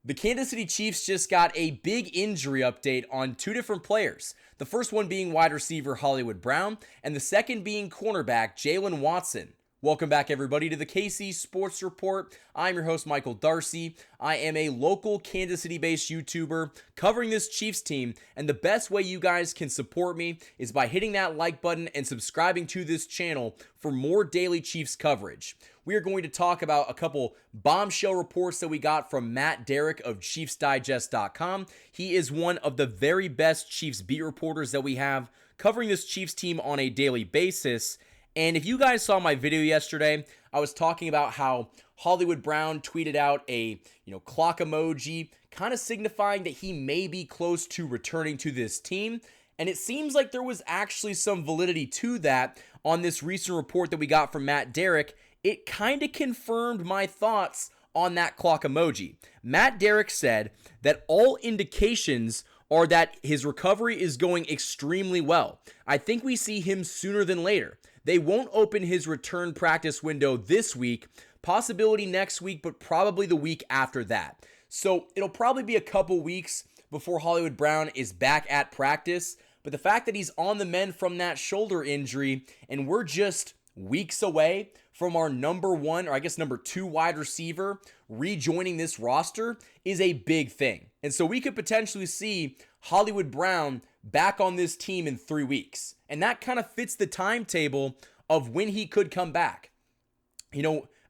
The Kansas City Chiefs just got a big injury update on two different players. The first one being wide receiver Hollywood Brown, and the second being cornerback Jaylen Watson. Welcome back, everybody, to the KC Sports Report. I'm your host, Michael Darcy. I am a local Kansas City-based YouTuber covering this Chiefs team, and the best way you guys can support me is by hitting that like button and subscribing to this channel for more daily Chiefs coverage. We are going to talk about a couple bombshell reports that we got from Matt Derrick of ChiefsDigest.com. He is one of the very best Chiefs beat reporters that we have covering this Chiefs team on a daily basis. And if you guys saw my video yesterday, I was talking about how Hollywood Brown tweeted out a clock emoji, kind of signifying that he may be close to returning to this team. And it seems like there was actually some validity to that on this recent report that we got from Matt Derrick. It kind of confirmed my thoughts on that clock emoji. Matt Derrick said that all indications are that his recovery is going extremely well. I think we see him sooner than later. They won't open his return practice window this week, possibility next week, but probably the week after that. So it'll probably be a couple weeks before Hollywood Brown is back at practice. But the fact that he's on the mend from that shoulder injury, and we're just weeks away from our number one, or I guess number two wide receiver rejoining this roster, is a big thing. And so we could potentially see Hollywood Brown back on this team in 3 weeks. And that kind of fits the timetable of when he could come back.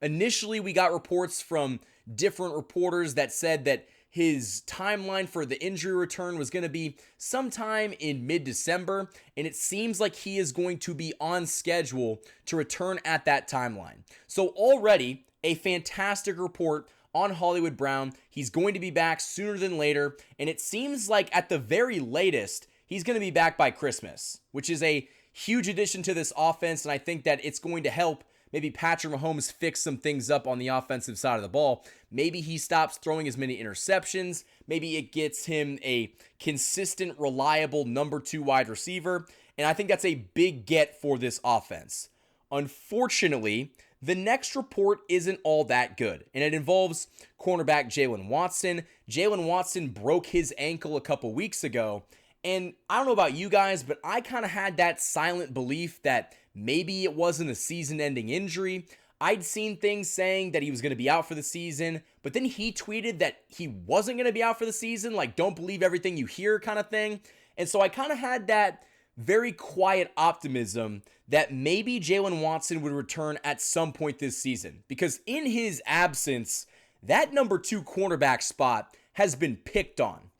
Initially we got reports from different reporters that said that his timeline for the injury return was going to be sometime in mid-December, and it seems like he is going to be on schedule to return at that timeline. So already a fantastic report on Hollywood Brown. He's going to be back sooner than later, and it seems like at the very latest, he's going to be back by Christmas, which is a huge addition to this offense, and I think that it's going to help maybe Patrick Mahomes fix some things up on the offensive side of the ball. Maybe he stops throwing as many interceptions. Maybe it gets him a consistent, reliable number two wide receiver. And I think that's a big get for this offense. Unfortunately, the next report isn't all that good, and it involves cornerback Jaylen Watson. Jaylen Watson broke his ankle a couple weeks ago, and I don't know about you guys, but I kind of had that silent belief that maybe it wasn't a season-ending injury. I'd seen things saying that he was going to be out for the season, but then he tweeted that he wasn't going to be out for the season, like don't believe everything you hear kind of thing. And so I kind of had that very quiet optimism that maybe Jaylen Watson would return at some point this season, because in his absence, that number two cornerback spot has been picked on.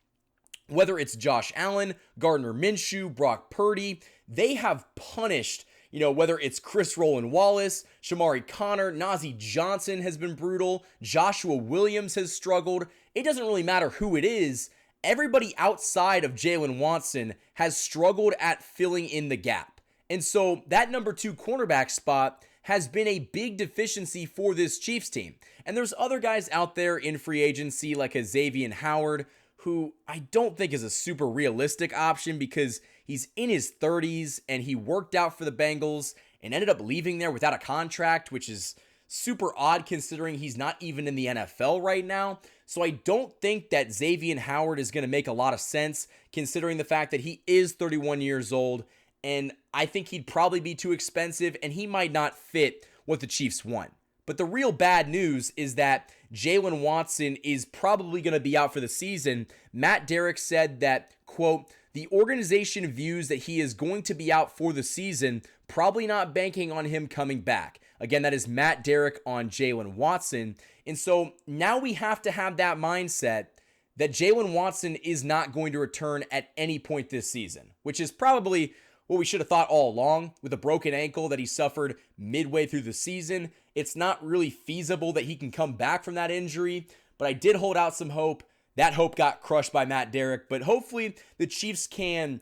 Whether it's Josh Allen, Gardner Minshew, Brock Purdy, they have punished, whether it's Chris Roland Wallace, Shamari Connor, Najee Johnson has been brutal, Joshua Williams has struggled. It doesn't really matter who it is. Everybody outside of Jaylen Watson has struggled at filling in the gap. And so that number two cornerback spot has been a big deficiency for this Chiefs team. And there's other guys out there in free agency like a Xavier Howard, who I don't think is a super realistic option because he's in his 30s and he worked out for the Bengals and ended up leaving there without a contract, which is super odd considering he's not even in the NFL right now. So I don't think that Xavier Howard is going to make a lot of sense considering the fact that he is 31 years old, and I think he'd probably be too expensive and he might not fit what the Chiefs want. But the real bad news is that Jaylen Watson is probably going to be out for the season. Matt Derrick said that, quote, the organization views that he is going to be out for the season, probably not banking on him coming back. Again, that is Matt Derrick on Jaylen Watson. And so now we have to have that mindset that Jaylen Watson is not going to return at any point this season, which is probably what we should have thought all along. With a broken ankle that he suffered midway through the season, it's not really feasible that he can come back from that injury, but I did hold out some hope. That hope got crushed by Matt Derrick, but hopefully the Chiefs can,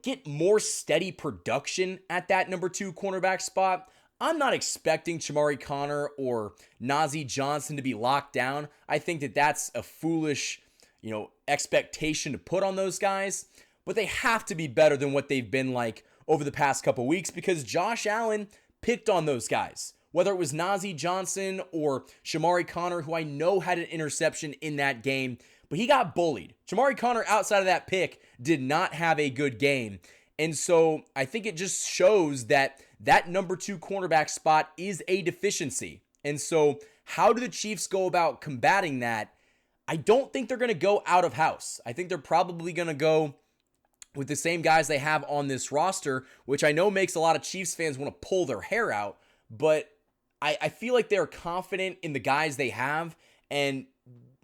get more steady production at that number two cornerback spot. I'm not expecting Shamari Connor or Najee Johnson to be locked down. I think that that's a foolish, expectation to put on those guys, but they have to be better than what they've been like over the past couple weeks because Josh Allen picked on those guys. whether it was Najee Johnson or Shamari Connor, who I know had an interception in that game, but he got bullied. Shamari Connor, outside of that pick, did not have a good game. And so I think it just shows that that number 2 cornerback spot is a deficiency. And so how do the Chiefs go about combating that? I don't think they're going to go out of house. I think they're probably going to go with the same guys they have on this roster, which I know makes a lot of Chiefs fans want to pull their hair out, but I feel like they're confident in the guys they have, and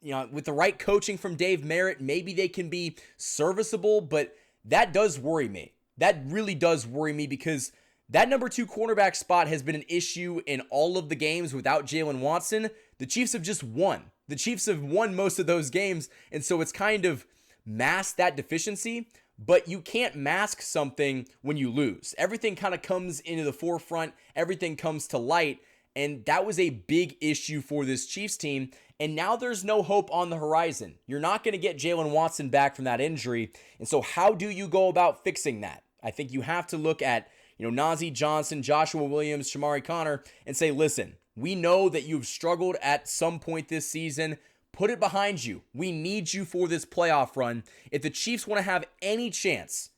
with the right coaching from Dave Merritt, maybe they can be serviceable, but that does worry me. That really does worry me because that number 2 cornerback spot has been an issue in all of the games without Jaylen Watson. The Chiefs have just won. The Chiefs have won most of those games, and so it's kind of masked that deficiency, but you can't mask something when you lose. Everything kind of comes into the forefront. Everything comes to light, and that was a big issue for this Chiefs team, and now there's no hope on the horizon. You're not going to get Jaylen Watson back from that injury, and so how do you go about fixing that? I think you have to look at Najee Johnson, Joshua Williams, Shamari Connor, and say, listen, we know that you've struggled at some point this season. Put it behind you. We need you for this playoff run. If the Chiefs want to have any chance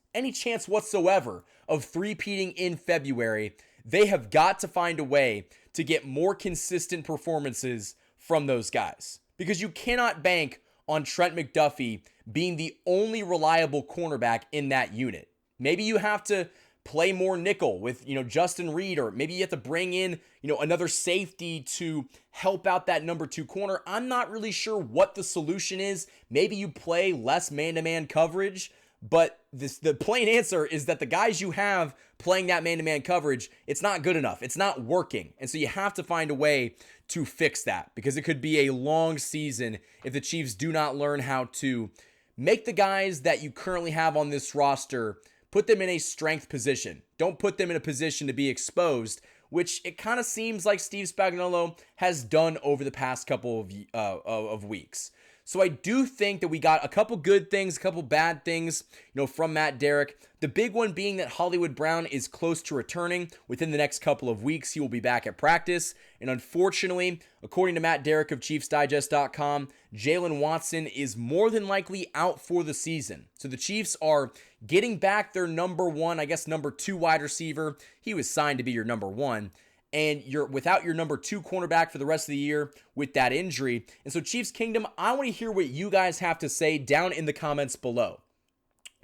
whatsoever of three-peating in February, they have got to find a way to get more consistent performances from those guys. Because you cannot bank on Trent McDuffie being the only reliable cornerback in that unit. Maybe you have to play more nickel with, Justin Reed, or maybe you have to bring in, another safety to help out that number 2 corner. I'm not really sure what the solution is. Maybe you play less man-to-man coverage, but the plain answer is that the guys you have playing that man-to-man coverage, it's not good enough. It's not working. And so you have to find a way to fix that, because it could be a long season if the Chiefs do not learn how to make the guys that you currently have on this roster, put them in a strength position. Don't put them in a position to be exposed, which it kind of seems like Steve Spagnuolo has done over the past couple of weeks. So I do think that we got a couple good things, a couple bad things, from Matt Derrick. The big one being that Hollywood Brown is close to returning. Within the next couple of weeks, he will be back at practice. And unfortunately, according to Matt Derrick of ChiefsDigest.com, Jaylen Watson is more than likely out for the season. So the Chiefs are getting back their number 2 wide receiver. He was signed to be your number 1. And you're without your number 2 cornerback for the rest of the year with that injury. And so Chiefs Kingdom, I want to hear what you guys have to say down in the comments below.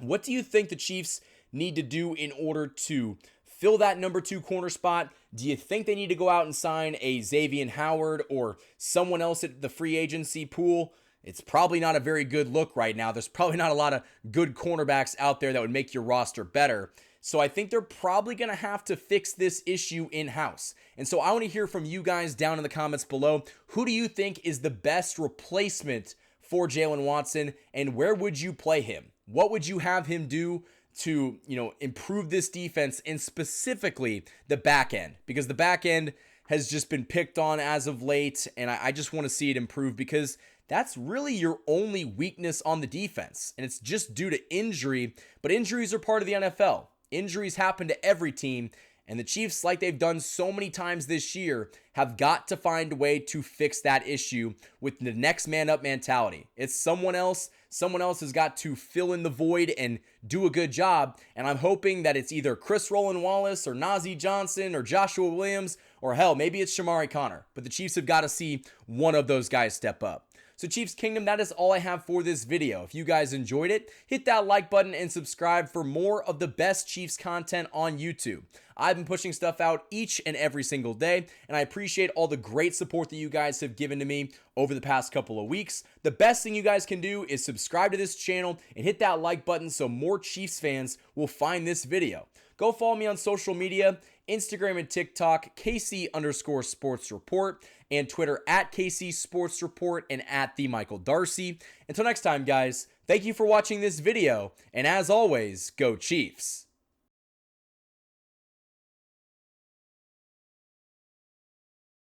What do you think the Chiefs need to do in order to fill that number 2 corner spot? Do you think they need to go out and sign a Xavier Howard or someone else at the free agency pool? It's probably not a very good look right now. There's probably not a lot of good cornerbacks out there that would make your roster better. So I think they're probably going to have to fix this issue in-house. And so I want to hear from you guys down in the comments below. Who do you think is the best replacement for Jaylen Watson, and where would you play him? What would you have him do to, improve this defense, and specifically the back end? Because the back end has just been picked on as of late, and I just want to see it improve, because that's really your only weakness on the defense. And it's just due to injury, but injuries are part of the NFL. Injuries happen to every team, and the Chiefs, like they've done so many times this year, have got to find a way to fix that issue with the next man up mentality. It's someone else. Someone else has got to fill in the void and do a good job, and I'm hoping that it's either Chris Roland Wallace or Najee Johnson or Joshua Williams, or hell, maybe it's Shamari Connor. But the Chiefs have got to see one of those guys step up. So Chiefs Kingdom, that is all I have for this video. If you guys enjoyed it, hit that like button and subscribe for more of the best Chiefs content on YouTube. I've been pushing stuff out each and every single day, and I appreciate all the great support that you guys have given to me over the past couple of weeks. The best thing you guys can do is subscribe to this channel and hit that like button so more Chiefs fans will find this video. Go follow me on social media, Instagram and TikTok, KC_Sports Report, and Twitter at KC Sports Report and at the Michael Darcy. Until next time, guys, thank you for watching this video, and as always, go Chiefs.